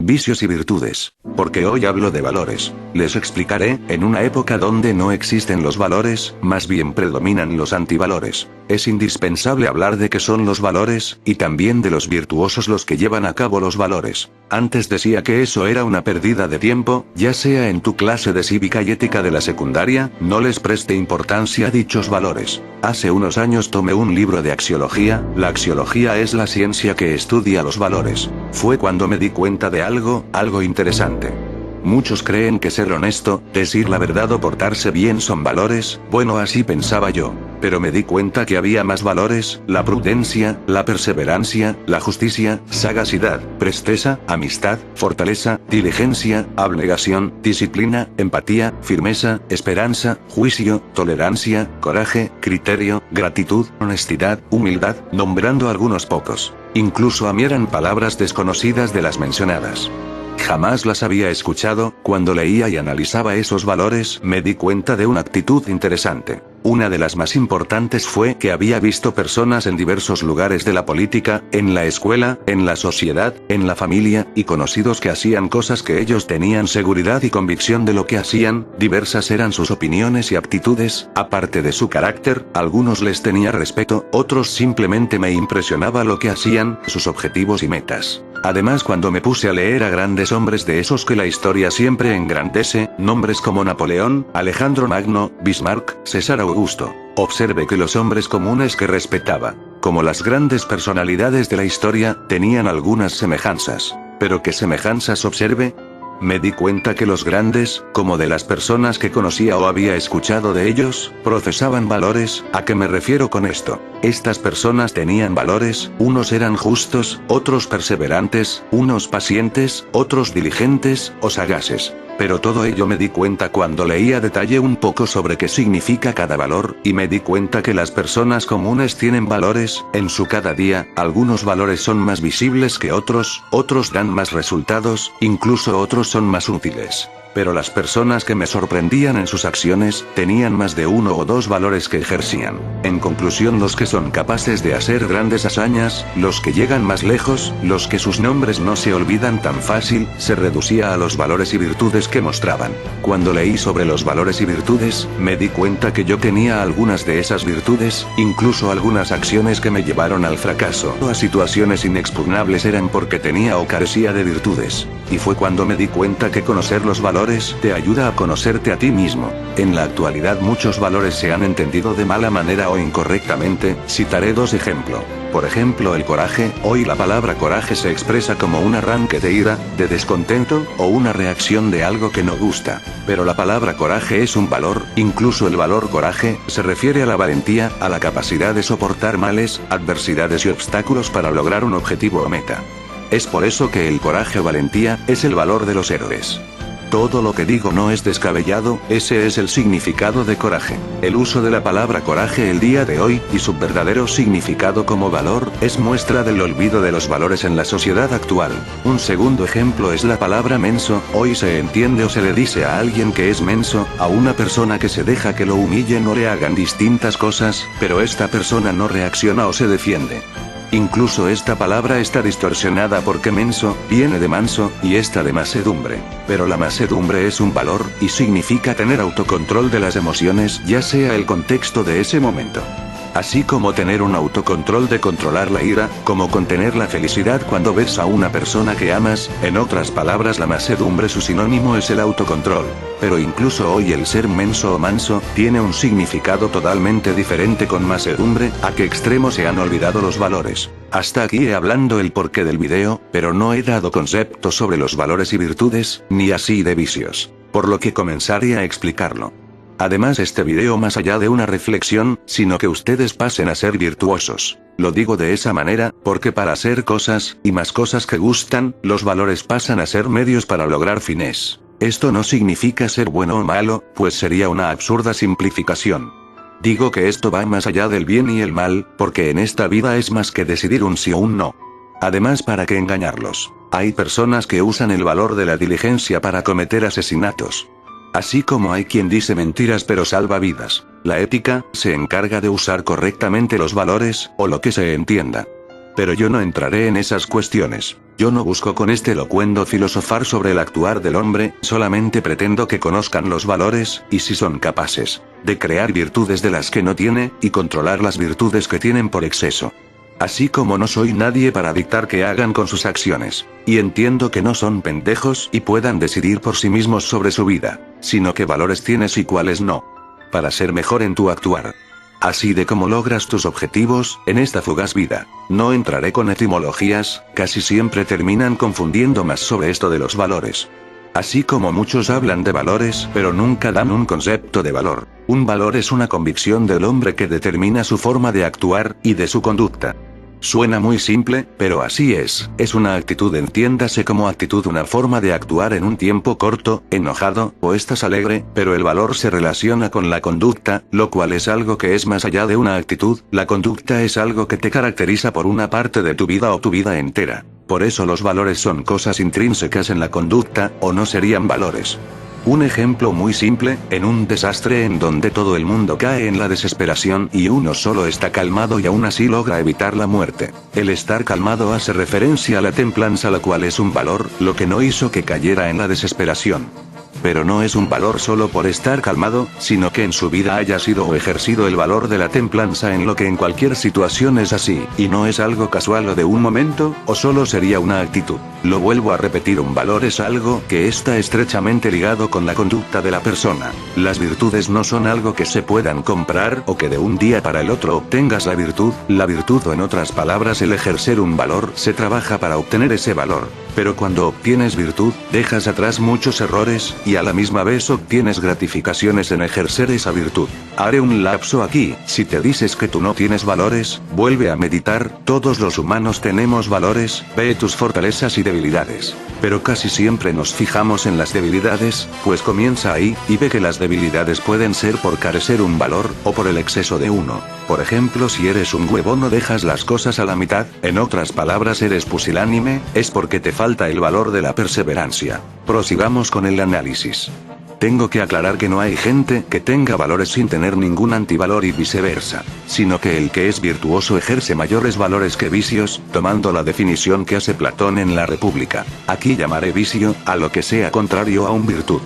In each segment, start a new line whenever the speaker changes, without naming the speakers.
vicios y virtudes. Porque hoy hablo de valores. Les explicaré, en una época donde no existen los valores, más bien predominan los antivalores. Es indispensable hablar de qué son los valores, y también de los virtuosos los que llevan a cabo los valores. Antes decía que eso era una pérdida de tiempo, ya sea en tu clase de cívica y ética de la secundaria, no les preste importancia a dichos valores. Hace unos años tomé un libro de axiología. La axiología es la ciencia que estudia los valores. Fue cuando me di cuenta de algo interesante. Muchos creen que ser honesto, decir la verdad o portarse bien son valores. Bueno, así pensaba yo. Pero me di cuenta que había más valores: la prudencia, la perseverancia, la justicia, sagacidad, presteza, amistad, fortaleza, diligencia, abnegación, disciplina, empatía, firmeza, esperanza, juicio, tolerancia, coraje, criterio, gratitud, honestidad, humildad, nombrando algunos pocos. Incluso a mí eran palabras desconocidas de las mencionadas. Jamás las había escuchado. Cuando leía y analizaba esos valores, me di cuenta de una actitud interesante. Una de las más importantes fue que había visto personas en diversos lugares de la política, en la escuela, en la sociedad, en la familia, y conocidos que hacían cosas que ellos tenían seguridad y convicción de lo que hacían. Diversas eran sus opiniones y aptitudes, aparte de su carácter. Algunos les tenía respeto, otros simplemente me impresionaba lo que hacían, sus objetivos y metas. Además, cuando me puse a leer a grandes hombres de esos que la historia siempre engrandece, nombres como Napoleón, Alejandro Magno, Bismarck, César Augusto, observé que los hombres comunes que respetaba, como las grandes personalidades de la historia, tenían algunas semejanzas. ¿Pero qué semejanzas observé? Me di cuenta que los grandes, como de las personas que conocía o había escuchado de ellos, profesaban valores. ¿A qué me refiero con esto? Estas personas tenían valores: unos eran justos, otros perseverantes, unos pacientes, otros diligentes o sagaces. Pero todo ello me di cuenta cuando leí a detalle un poco sobre qué significa cada valor, y me di cuenta que las personas comunes tienen valores, en su cada día. Algunos valores son más visibles que otros dan más resultados, incluso otros son más útiles. Pero las personas que me sorprendían en sus acciones, tenían más de uno o dos valores que ejercían. En conclusión, los que son capaces de hacer grandes hazañas, los que llegan más lejos, los que sus nombres no se olvidan tan fácil, se reducía a los valores y virtudes que mostraban. Cuando leí sobre los valores y virtudes, me di cuenta que yo tenía algunas de esas virtudes, incluso algunas acciones que me llevaron al fracaso o a situaciones inexpugnables eran porque tenía o carecía de virtudes. Y fue cuando me di cuenta que conocer los valores te ayuda a conocerte a ti mismo. En la actualidad muchos valores se han entendido de mala manera o incorrectamente. Citaré dos ejemplos. Por ejemplo, el coraje. Hoy la palabra coraje se expresa como un arranque de ira, de descontento, o una reacción de algo que no gusta. Pero la palabra coraje es un valor. Incluso el valor coraje se refiere a la valentía, a la capacidad de soportar males, adversidades y obstáculos para lograr un objetivo o meta. Es por eso que el coraje o valentía es el valor de los héroes. Todo lo que digo no es descabellado, ese es el significado de coraje. El uso de la palabra coraje el día de hoy, y su verdadero significado como valor, es muestra del olvido de los valores en la sociedad actual. Un segundo ejemplo es la palabra menso. Hoy se entiende o se le dice a alguien que es menso, a una persona que se deja que lo humillen o le hagan distintas cosas, pero esta persona no reacciona o se defiende. Incluso esta palabra está distorsionada porque menso viene de manso, y esta de mansedumbre. Pero la mansedumbre es un valor, y significa tener autocontrol de las emociones, ya sea el contexto de ese momento. Así como tener un autocontrol de controlar la ira, como contener la felicidad cuando ves a una persona que amas. En otras palabras, la mansedumbre, su sinónimo es el autocontrol. Pero incluso hoy el ser menso o manso tiene un significado totalmente diferente con mansedumbre. ¿A qué extremo se han olvidado los valores? Hasta aquí he hablando el porqué del video, pero no he dado conceptos sobre los valores y virtudes, ni así de vicios. Por lo que comenzaré a explicarlo. Además, este video más allá de una reflexión, sino que ustedes pasen a ser virtuosos. Lo digo de esa manera, porque para hacer cosas, y más cosas que gustan, los valores pasan a ser medios para lograr fines. Esto no significa ser bueno o malo, pues sería una absurda simplificación. Digo que esto va más allá del bien y el mal, porque en esta vida es más que decidir un sí o un no. Además, ¿para qué engañarlos? Hay personas que usan el valor de la diligencia para cometer asesinatos. Así como hay quien dice mentiras pero salva vidas. La ética se encarga de usar correctamente los valores, o lo que se entienda. Pero yo no entraré en esas cuestiones. Yo no busco con este locuendo filosofar sobre el actuar del hombre, solamente pretendo que conozcan los valores, y si son capaces de crear virtudes de las que no tiene, y controlar las virtudes que tienen por exceso. Así como no soy nadie para dictar qué hagan con sus acciones. Y entiendo que no son pendejos y puedan decidir por sí mismos sobre su vida, sino qué valores tienes y cuáles no. Para ser mejor en tu actuar. Así de cómo logras tus objetivos, en esta fugaz vida. No entraré con etimologías, casi siempre terminan confundiendo más sobre esto de los valores. Así como muchos hablan de valores, pero nunca dan un concepto de valor. Un valor es una convicción del hombre que determina su forma de actuar, y de su conducta. Suena muy simple, pero así es una actitud, entiéndase como actitud, una forma de actuar en un tiempo corto, enojado, o estás alegre, pero el valor se relaciona con la conducta, lo cual es algo que es más allá de una actitud, la conducta es algo que te caracteriza por una parte de tu vida o tu vida entera. Por eso los valores son cosas intrínsecas en la conducta, o no serían valores. Un ejemplo muy simple, en un desastre en donde todo el mundo cae en la desesperación y uno solo está calmado y aún así logra evitar la muerte. El estar calmado hace referencia a la templanza, la cual es un valor, lo que no hizo que cayera en la desesperación. Pero no es un valor solo por estar calmado, sino que en su vida haya sido o ejercido el valor de la templanza, en lo que en cualquier situación es así, y no es algo casual o de un momento, o solo sería una actitud. Lo vuelvo a repetir, un valor es algo que está estrechamente ligado con la conducta de la persona. Las virtudes no son algo que se puedan comprar o que de un día para el otro obtengas la virtud o en otras palabras el ejercer un valor se trabaja para obtener ese valor. Pero cuando obtienes virtud, dejas atrás muchos errores, y a la misma vez obtienes gratificaciones en ejercer esa virtud. Haré un lapso aquí, si te dices que tú no tienes valores, vuelve a meditar, todos los humanos tenemos valores, ve tus fortalezas y debilidades. Pero casi siempre nos fijamos en las debilidades, pues comienza ahí, y ve que las debilidades pueden ser por carecer un valor, o por el exceso de uno. Por ejemplo, si eres un huevón o dejas las cosas a la mitad, en otras palabras eres pusilánime, es porque te falta el valor de la perseverancia. Prosigamos con el análisis. Tengo que aclarar que no hay gente que tenga valores sin tener ningún antivalor y viceversa, sino que el que es virtuoso ejerce mayores valores que vicios, tomando la definición que hace Platón en la República. Aquí llamaré vicio a lo que sea contrario a un virtud.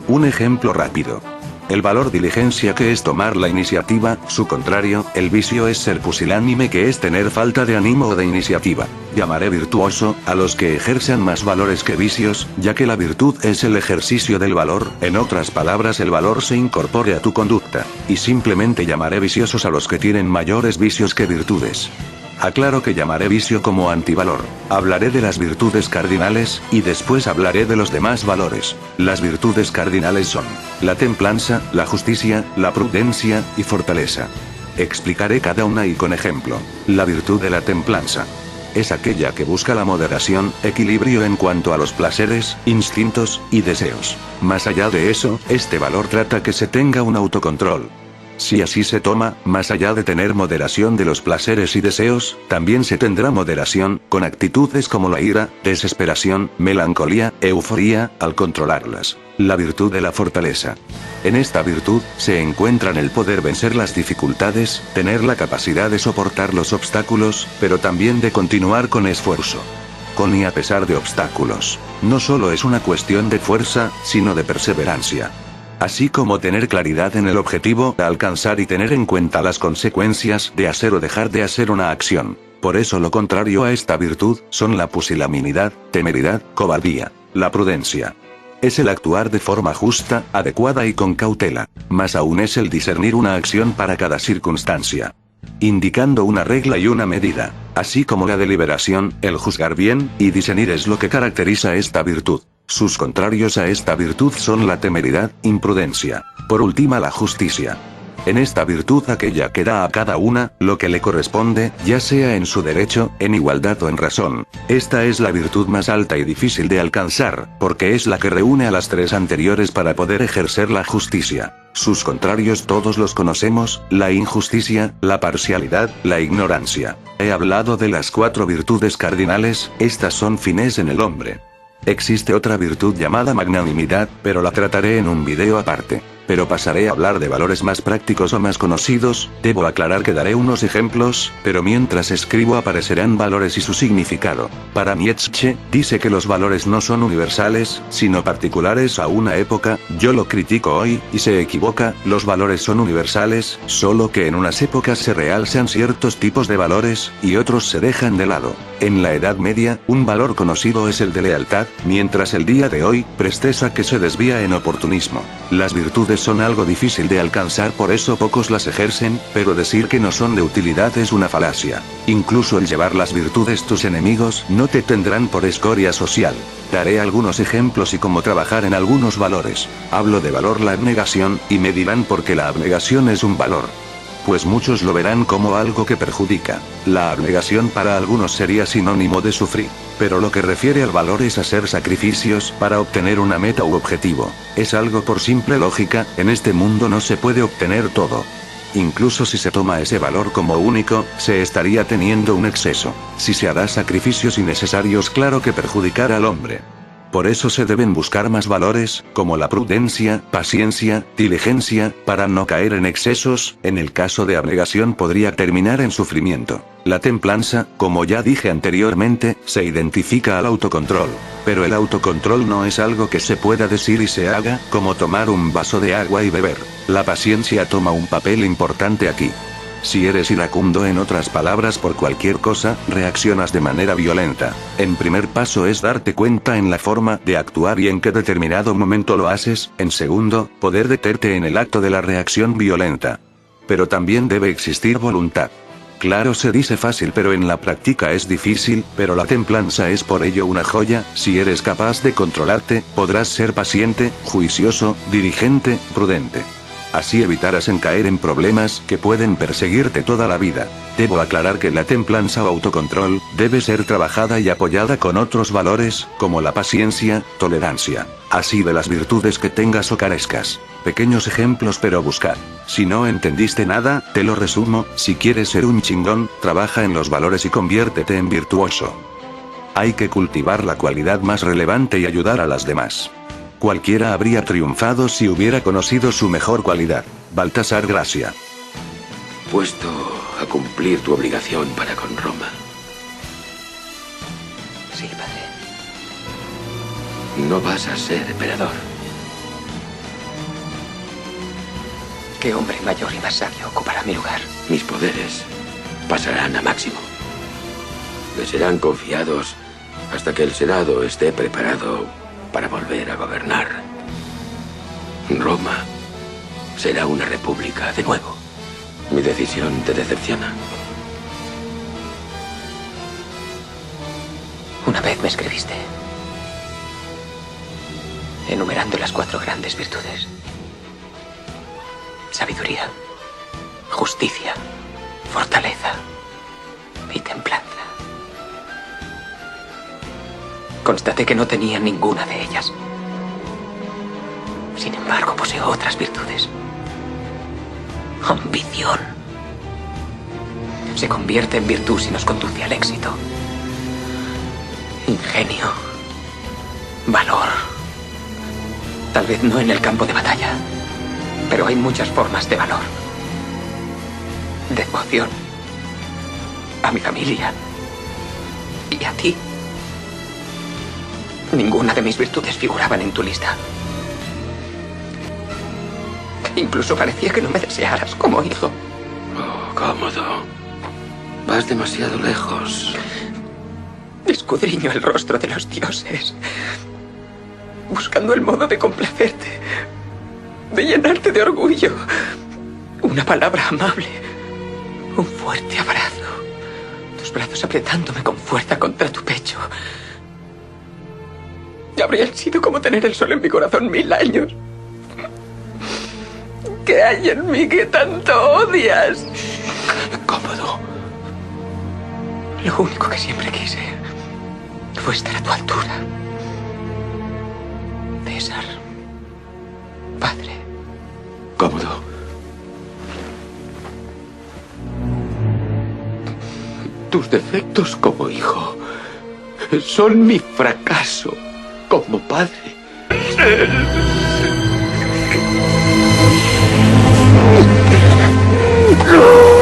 Un ejemplo rápido. El valor diligencia, que es tomar la iniciativa, su contrario, el vicio, es ser pusilánime, que es tener falta de ánimo o de iniciativa. Llamaré virtuoso a los que ejerzan más valores que vicios, ya que la virtud es el ejercicio del valor, en otras palabras el valor se incorpore a tu conducta, y simplemente llamaré viciosos a los que tienen mayores vicios que virtudes. Aclaro que llamaré vicio como antivalor. Hablaré de las virtudes cardinales, y después hablaré de los demás valores. Las virtudes cardinales son la templanza, la justicia, la prudencia, y fortaleza. Explicaré cada una y con ejemplo. La virtud de la templanza es aquella que busca la moderación, equilibrio en cuanto a los placeres, instintos, y deseos. Más allá de eso, este valor trata que se tenga un autocontrol. Si así se toma, más allá de tener moderación de los placeres y deseos, también se tendrá moderación, con actitudes como la ira, desesperación, melancolía, euforía, al controlarlas. La virtud de la fortaleza. En esta virtud, se encuentran el poder vencer las dificultades, tener la capacidad de soportar los obstáculos, pero también de continuar con esfuerzo. Con y a pesar de obstáculos. No solo es una cuestión de fuerza, sino de perseverancia. Así como tener claridad en el objetivo a alcanzar y tener en cuenta las consecuencias de hacer o dejar de hacer una acción. Por eso lo contrario a esta virtud, son la pusilanimidad, temeridad, cobardía. La prudencia es el actuar de forma justa, adecuada y con cautela. Más aún es el discernir una acción para cada circunstancia, indicando una regla y una medida. Así como la deliberación, el juzgar bien, y discernir es lo que caracteriza esta virtud. Sus contrarios a esta virtud son la temeridad, imprudencia. Por última, la justicia. En esta virtud, aquella que da a cada una lo que le corresponde, ya sea en su derecho, en igualdad o en razón. Esta es la virtud más alta y difícil de alcanzar, porque es la que reúne a las tres anteriores para poder ejercer la justicia. Sus contrarios todos los conocemos: la injusticia, la parcialidad, la ignorancia. He hablado de las 4 virtudes cardinales, estas son fines en el hombre. Existe otra virtud llamada magnanimidad, pero la trataré en un video aparte. pero pasaré a hablar de valores más prácticos o más conocidos. Debo aclarar que daré unos ejemplos, pero mientras escribo aparecerán valores y su significado. Para Nietzsche, dice que los valores no son universales, sino particulares a una época. Yo lo critico hoy, y se equivoca. Los valores son universales, solo que en unas épocas se realzan ciertos tipos de valores, y otros se dejan de lado. En la Edad Media, un valor conocido es el de lealtad, mientras el día de hoy, presteza que se desvía en oportunismo. Las virtudes son algo difícil de alcanzar, por eso pocos las ejercen, pero decir que no son de utilidad es una falacia. Incluso el llevar las virtudes tus enemigos no te tendrán por escoria social. Daré algunos ejemplos y cómo trabajar en algunos valores. Hablo de valor la abnegación, y me dirán por qué la abnegación es un valor. Pues muchos lo verán como algo que perjudica. La abnegación para algunos sería sinónimo de sufrir. Pero lo que refiere al valor es hacer sacrificios para obtener una meta u objetivo. Es algo por simple lógica, en este mundo no se puede obtener todo. Incluso si se toma ese valor como único, se estaría teniendo un exceso. Si se hará sacrificios innecesarios, claro que perjudicará al hombre. Por eso se deben buscar más valores, como la prudencia, paciencia, diligencia, para no caer en excesos. En el caso de abnegación podría terminar en sufrimiento. La templanza, como ya dije anteriormente, se identifica al autocontrol. Pero el autocontrol no es algo que se pueda decir y se haga, como tomar un vaso de agua y beber. La paciencia toma un papel importante aquí. Si eres iracundo, en otras palabras, por cualquier cosa, reaccionas de manera violenta. En primer paso es darte cuenta en la forma de actuar y en qué determinado momento lo haces. En segundo, poder detenerte en el acto de la reacción violenta. Pero también debe existir voluntad. Claro, se dice fácil, pero en la práctica es difícil, pero la templanza es por ello una joya. Si eres capaz de controlarte, podrás ser paciente, juicioso, diligente, prudente. Así evitarás en caer en problemas que pueden perseguirte toda la vida. Debo aclarar que la templanza o autocontrol debe ser trabajada y apoyada con otros valores, como la paciencia, tolerancia. Así de las virtudes que tengas o carezcas. Pequeños ejemplos, pero buscar. Si no entendiste nada, te lo resumo. Si quieres ser un chingón, trabaja en los valores y conviértete en virtuoso. Hay que cultivar la cualidad más relevante y ayudar a las demás. Cualquiera habría triunfado si hubiera conocido su mejor cualidad. Baltasar Gracia.
Puesto a cumplir tu obligación para con Roma.
Sí, padre.
No vas a ser emperador.
¿Qué hombre mayor y más sabio ocupará mi lugar?
Mis poderes pasarán a Máximo. Le serán confiados hasta que el Senado esté preparado para volver a gobernar. Roma será una república de nuevo. Mi decisión te decepciona.
Una vez me escribiste, enumerando las 4 grandes virtudes: sabiduría, justicia, fortaleza y templanza. Constaté que no tenía ninguna de ellas. Sin embargo, poseo otras virtudes. Ambición. Se convierte en virtud si nos conduce al éxito. Ingenio. Valor. Tal vez no en el campo de batalla, pero hay muchas formas de valor. Devoción. A mi familia. Y a ti. Ninguna de mis virtudes figuraban en tu lista. Incluso parecía que no me desearas como hijo.
Oh, cómodo. Vas demasiado lejos.
Escudriño el rostro de los dioses, buscando el modo de complacerte, de llenarte de orgullo. Una palabra amable, un fuerte abrazo, tus brazos apretándome con fuerza contra tu pecho. Habrían sido como tener el sol en mi corazón 1000 años. ¿Qué hay en mí que tanto odias?
Cómodo.
Lo único que siempre quise fue estar a tu altura. César. Padre.
Cómodo. Tus defectos como hijo son mi fracaso como padre. ¡No!